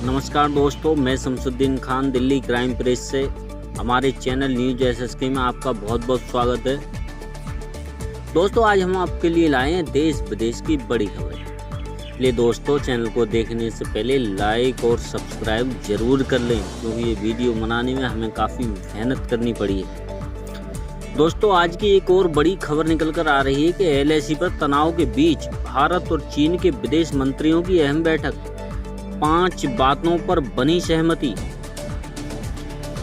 नमस्कार दोस्तों, मैं शमसुद्दीन खान दिल्ली क्राइम प्रेस से हमारे चैनल न्यूज एसएसके में आपका बहुत बहुत स्वागत है। दोस्तों, आज हम आपके लिए लाए हैं देश विदेश की बड़ी खबरें। इसलिए दोस्तों, चैनल को देखने से पहले लाइक और सब्सक्राइब जरूर कर लें, क्योंकि ये वीडियो बनाने में हमें काफ़ी मेहनत करनी पड़ी है। दोस्तों, आज की एक और बड़ी खबर निकल कर आ रही है कि एलएसी पर तनाव के बीच भारत और चीन के विदेश मंत्रियों की अहम बैठक, 5 बातों पर बनी सहमति।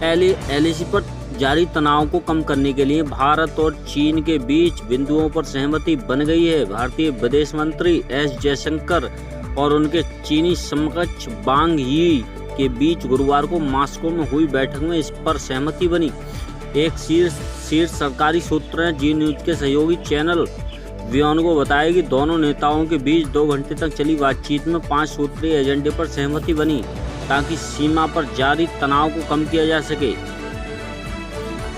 एलएसी पर जारी तनाव को कम करने के लिए भारत और चीन के बीच बिंदुओं पर सहमति बन गई है। भारतीय विदेश मंत्री एस जयशंकर और उनके चीनी समकक्ष वांग यी के बीच गुरुवार को मॉस्को में हुई बैठक में इस पर सहमति बनी। एक शीर्ष सरकारी सूत्र ने जी न्यूज के सहयोगी चैनल वियन को बताया कि दोनों नेताओं के बीच 2 घंटे तक चली बातचीत में 5 सूत्रीय एजेंडे पर सहमति बनी, ताकि सीमा पर जारी तनाव को कम किया जा सके।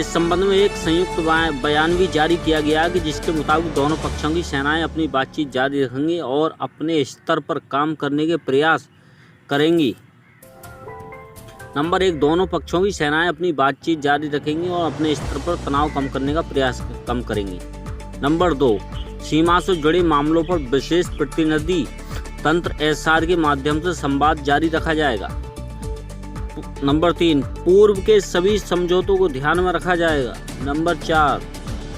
इस संबंध में एक संयुक्त बयान भी जारी किया गया कि जिसके मुताबिक दोनों पक्षों की सेनाएं अपनी बातचीत जारी रखेंगी और अपने स्तर पर काम करने के प्रयास करेंगी। नंबर 1, दोनों पक्षों की सेनाएं अपनी बातचीत जारी रखेंगी और अपने स्तर पर तनाव कम करने का प्रयास कम करेंगी। नंबर 2, सीमा से जुड़े मामलों पर विशेष प्रतिनिधि तंत्र एसआर के माध्यम से संवाद जारी रखा जाएगा। नंबर 3, पूर्व के सभी समझौतों को ध्यान में रखा जाएगा। नंबर 4,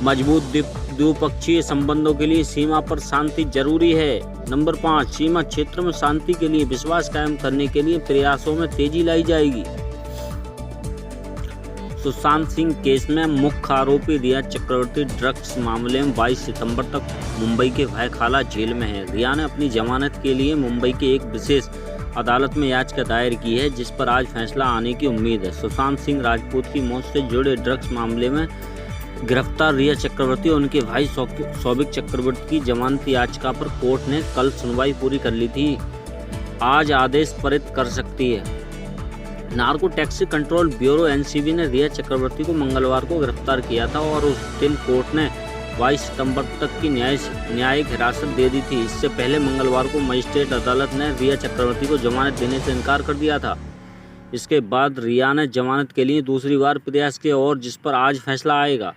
मजबूत द्विपक्षीय संबंधों के लिए सीमा पर शांति जरूरी है। नंबर 5, सीमा क्षेत्र में शांति के लिए विश्वास कायम करने के लिए प्रयासों में तेजी लाई जाएगी। सुशांत सिंह केस में मुख्य आरोपी रिया चक्रवर्ती ड्रग्स मामले में 22 सितंबर तक मुंबई के भायखाला जेल में है। रिया ने अपनी जमानत के लिए मुंबई के एक विशेष अदालत में याचिका दायर की है, जिस पर आज फैसला आने की उम्मीद है। सुशांत सिंह राजपूत की मौत से जुड़े ड्रग्स मामले में गिरफ्तार रिया चक्रवर्ती और उनके भाई सौभिक चक्रवर्ती की जमानत याचिका पर कोर्ट ने कल सुनवाई पूरी कर ली थी। आज आदेश पारित कर सकती है। Narco taxi control bureau NCB ने रिया चक्रवर्ती को मंगलवार को गिरफ्तार किया था और उस दिन कोर्ट ने 22 सितंबर तक की न्यायिक हिरासत दे दी थी। इससे पहले मंगलवार को मजिस्ट्रेट अदालत ने रिया चक्रवर्ती को जमानत देने से इनकार कर दिया था। इसके बाद रिया ने जमानत के लिए दूसरी बार प्रयास किया और जिस पर आज फैसला आएगा।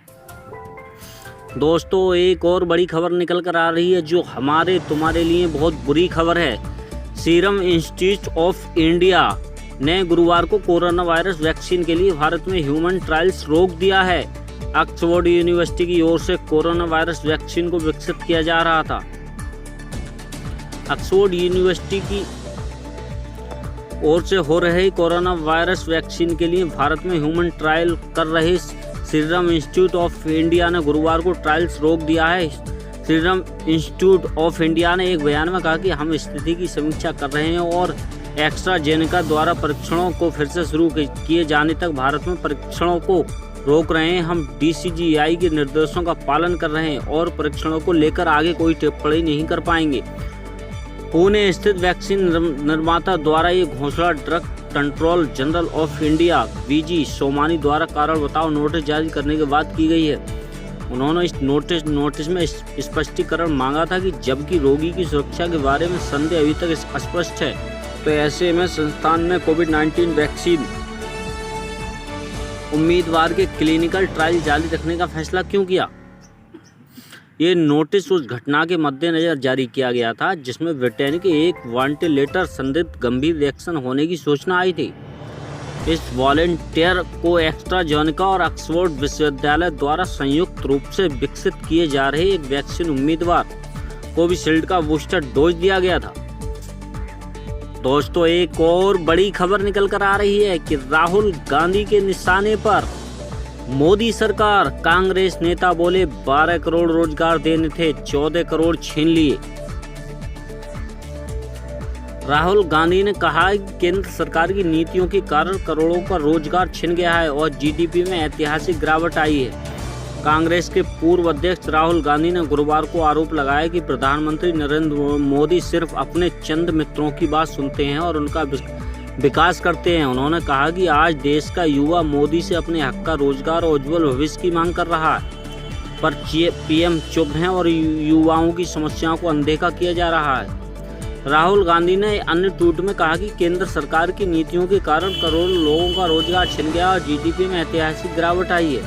दोस्तों, एक और बड़ी खबर निकल कर आ रही है जो हमारे तुम्हारे लिए बहुत बुरी खबर है। सीरम इंस्टीट्यूट ऑफ इंडिया ने गुरुवार को कोरोना वायरस वैक्सीन के लिए भारत में ह्यूमन ट्रायल्स रोक दिया है। ऑक्सफोर्ड यूनिवर्सिटी की ओर से कोरोना वायरस वैक्सीन को विकसित किया जा रहा था। ऑक्सफोर्ड यूनिवर्सिटी की ओर से हो रहे कोरोना वायरस वैक्सीन के लिए भारत में ह्यूमन ट्रायल कर रहे सीरम इंस्टीट्यूट ऑफ इंडिया ने गुरुवार को ट्रायल्स रोक दिया है। सीरम इंस्टीट्यूट ऑफ इंडिया ने एक बयान में कहा कि हम स्थिति की समीक्षा कर रहे हैं और एस्ट्राजेनेका द्वारा परीक्षणों को फिर से शुरू किए जाने तक भारत में परीक्षणों को रोक रहे हैं। हम DCGI के निर्देशों का पालन कर रहे हैं और परीक्षणों को लेकर आगे कोई टिप्पणी नहीं कर पाएंगे। पुणे स्थित वैक्सीन निर्माता द्वारा ये घोषणा drug control general of India VG Somani द्वारा कारण बताओ नोटिस जारी करने के बाद की गई है। उन्होंने इस नोटिस में स्पष्टीकरण मांगा था कि जबकि रोगी की सुरक्षा के बारे में संदेह अभी तक अस्पष्ट है, तो ऐसे में संस्थान ने कोविड-19 वैक्सीन उम्मीदवार के क्लिनिकल ट्रायल जारी रखने का फैसला क्यों किया। ये नोटिस उस घटना के मद्देनजर जारी किया गया था जिसमें ब्रिटेन के एक वेंटिलेटर संदिग्ध गंभीर रिएक्शन होने की सूचना आई थी। इस वॉलंटियर को एस्ट्राजेनेका और ऑक्सफोर्ड विश्वविद्यालय द्वारा संयुक्त रूप से विकसित किए जा रहे एक वैक्सीन उम्मीदवार कोविशील्ड का बूस्टर डोज दिया गया था। दोस्तों, एक और बड़ी खबर निकल कर आ रही है कि राहुल गांधी के निशाने पर मोदी सरकार। कांग्रेस नेता बोले 12 करोड़ रोजगार देने थे, 14 करोड़ छीन लिए। राहुल गांधी ने कहा कि केंद्र सरकार की नीतियों के कारण करोड़ों का रोजगार छिन गया है और GDP में ऐतिहासिक गिरावट आई है। कांग्रेस के पूर्व अध्यक्ष राहुल गांधी ने गुरुवार को आरोप लगाया कि प्रधानमंत्री नरेंद्र मोदी सिर्फ अपने चंद मित्रों की बात सुनते हैं और उनका विकास करते हैं। उन्होंने कहा कि आज देश का युवा मोदी से अपने हक का रोजगार और उज्जवल भविष्य की मांग कर रहा है, पर PM चुप हैं और युवाओं की समस्याओं को अनदेखा किया जा रहा है। राहुल गांधी ने अन्य ट्वीट में कहा कि केंद्र सरकार की नीतियों के कारण करोड़ों लोगों का रोजगार छिन गया और जीडीपी में ऐतिहासिक गिरावट आई है।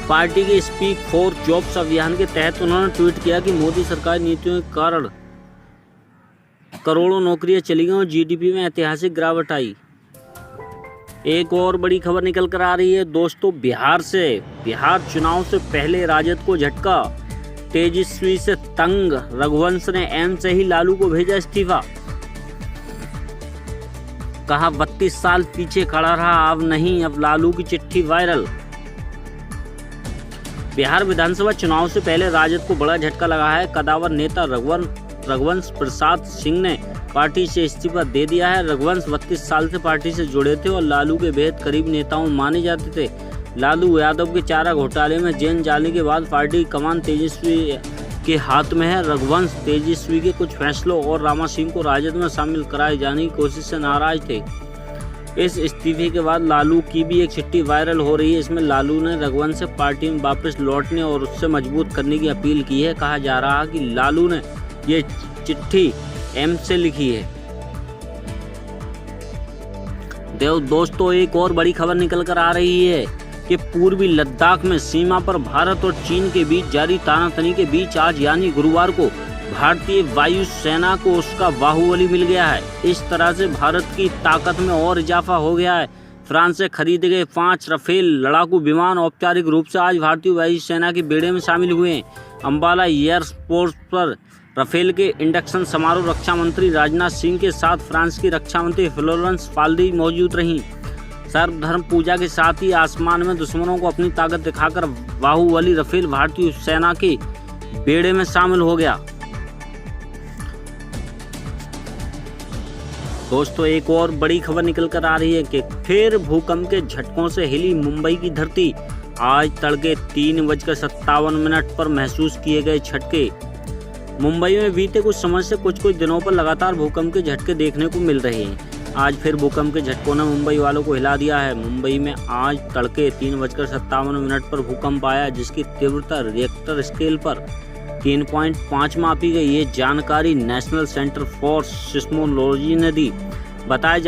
पार्टी के स्पीक फॉर जॉब्स अभियान के तहत उन्होंने ट्वीट किया कि मोदी सरकार नीतियों के कारण करोड़ों नौकरियां चली गई और जीडीपी में ऐतिहासिक गिरावट आई। एक और बड़ी खबर निकल कर आ रही है दोस्तों बिहार से। बिहार चुनाव से पहले राजद को झटका, तेजस्वी से तंग रघुवंश ने एम्स से ही लालू को भेजा इस्तीफा। कहा 32 साल पीछे खड़ा रहा, अब नहीं, अब लालू की चिट्ठी वायरल। बिहार विधानसभा चुनाव से पहले राजद को बड़ा झटका लगा है। कदावर नेता रघुवंश प्रसाद सिंह ने पार्टी से इस्तीफा दे दिया है। रघुवंश 32 साल से पार्टी से जुड़े थे और लालू के बेहद करीब नेताओं माने जाते थे। लालू यादव के चारा घोटाले में जेल जाने के बाद पार्टी की कमान तेजस्वी के हाथ में है। रघुवंश तेजस्वी के कुछ फैसलों और रामा सिंह को राजद में शामिल कराए जाने की कोशिश से नाराज थे। इस इस्तीफे के बाद लालू की भी एक चिट्ठी वायरल हो रही है। इसमें लालू ने रघुवंश से पार्टी में वापस लौटने और उससे मजबूत करने की अपील की है। कहा जा रहा है कि लालू ने ये चिट्ठी एम्स से लिखी है। दोस्तों एक और बड़ी खबर निकल कर आ रही है कि पूर्वी लद्दाख में सीमा पर भारत और चीन के बीच जारी तानातनी के बीच आज यानी गुरुवार को भारतीय वायु सेना को उसका बाहुबली मिल गया है। इस तरह से भारत की ताकत में और इजाफा हो गया है। फ्रांस से खरीदे गए 5 राफेल लड़ाकू विमान औपचारिक रूप से आज भारतीय वायु सेना के बेड़े में शामिल हुए हैं। अंबाला एयरपोर्ट पर राफेल के इंडक्शन समारोह रक्षा मंत्री राजनाथ सिंह के साथ फ्रांस की रक्षा मंत्री फ्लोरेंस पार्ली मौजूद रहीं। सर्वधर्म पूजा के साथ ही आसमान में दुश्मनों को अपनी ताकत दिखाकर बाहुबली राफेल भारतीय सेना के बेड़े में शामिल हो गया। दोस्तों एक और बड़ी खबर निकल कर आ रही है कि फिर भूकंप के झटकों से हिली मुंबई की धरती। आज तड़के 3:57 पर महसूस किए गए झटके। मुंबई में बीते कुछ समय से कुछ दिनों पर लगातार भूकंप के झटके देखने को मिल रहे हैं। आज फिर भूकंप के झटकों ने मुंबई वालों को हिला दिया है। मुंबई में आज तड़के 3:57 पर भूकंप आया, जिसकी तीव्रता रिएक्टर स्केल पर 3.5 मापी गई। ये जानकारी नेशनल सेंटर फॉर सिस्मोलॉजी ने दी। बताया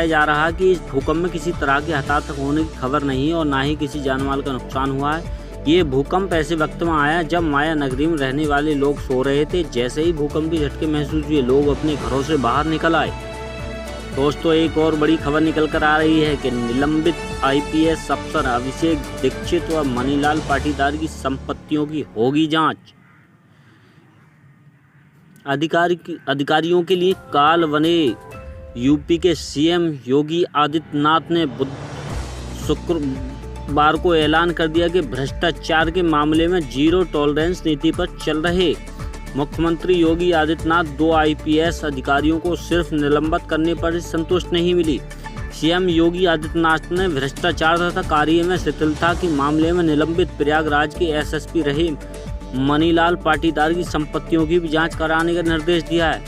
जा रहा है कि इस भूकंप में किसी तरह के हताहत होने की खबर नहीं है और न ही किसी जानमाल का नुकसान हुआ है। ये भूकंप ऐसे वक्त में आया जब माया नगरी में रहने वाले लोग सो रहे थे। जैसे ही भूकंप के झटके महसूस हुए, लोग अपने घरों से बाहर निकल आए। दोस्तों एक और बड़ी खबर निकल कर आ रही है कि निलंबित IPS अफसर अभिषेक दीक्षित व मनीलाल पाटीदार की संपत्तियों की होगी जांच। अधिकारियों के लिए काल बने। यूपी के CM योगी आदित्यनाथ ने शुक्रवार को ऐलान कर दिया कि भ्रष्टाचार के मामले में जीरो टॉलरेंस नीति पर चल रहे। मुख्यमंत्री योगी आदित्यनाथ 2 IPS अधिकारियों को सिर्फ निलंबित करने पर संतुष्ट नहीं मिली। CM योगी आदित्यनाथ ने भ्रष्टाचार तथा कार्य में शिथिलता के मामले में निलंबित प्रयागराज के SSP रहे मनीलाल पाटीदार की संपत्तियों की भी जांच कराने का निर्देश दिया है।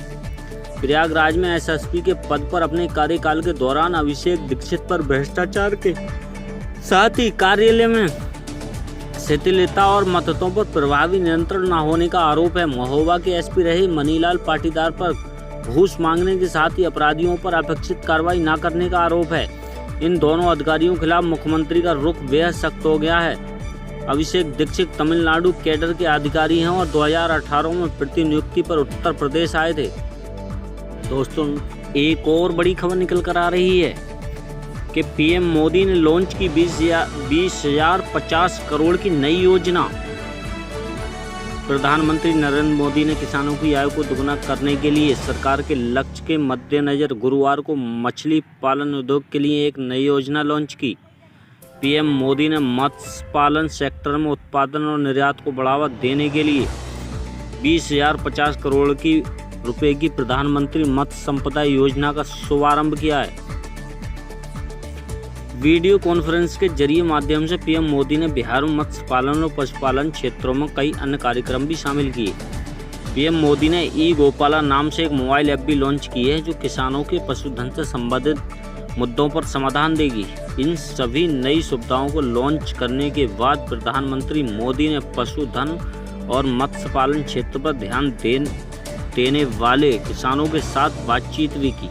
प्रयागराज में SSP के पद पर अपने कार्यकाल के दौरान अभिषेक दीक्षित पर भ्रष्टाचार के साथ ही कार्यालय में शिथिलता और मतों पर प्रभावी नियंत्रण न होने का आरोप है। महोबा के SP रहे मनीलाल पाटीदार पर घूस मांगने के साथ ही अपराधियों पर अपेक्षित कार्रवाई न करने का आरोप है। इन दोनों अधिकारियों के खिलाफ मुख्यमंत्री का रुख बेहद सख्त हो गया है। अभिषेक दीक्षित तमिलनाडु कैडर के अधिकारी हैं और 2018 में प्रतिनियुक्ति पर उत्तर प्रदेश आए थे। दोस्तों एक और बड़ी खबर निकल कर आ रही है कि PM मोदी ने लॉन्च की 20,050 करोड़ की नई योजना। प्रधानमंत्री नरेंद्र मोदी ने किसानों की आय को दुगना करने के लिए सरकार के लक्ष्य के मद्देनजर गुरुवार को मछली पालन उद्योग के लिए एक नई योजना लॉन्च की। PM मोदी ने मत्स्य पालन सेक्टर में उत्पादन और निर्यात को बढ़ावा देने के लिए 20,050 करोड़ रुपए की प्रधानमंत्री मत्स्य संपदा योजना का शुभारंभ किया है। वीडियो कॉन्फ्रेंस के जरिए माध्यम से PM मोदी ने बिहार में मत्स्य पालन और पशुपालन क्षेत्रों में कई अन्य कार्यक्रम भी शामिल किए। PM मोदी ने ई-गोपाला नाम से एक मोबाइल ऐप भी लॉन्च की है, जो किसानों के पशुधन से संबंधित मुद्दों पर समाधान देगी। इन सभी नई सुविधाओं को लॉन्च करने के बाद प्रधानमंत्री मोदी ने पशुधन और मत्स्य पालन क्षेत्र पर ध्यान देने वाले किसानों के साथ बातचीत भी की।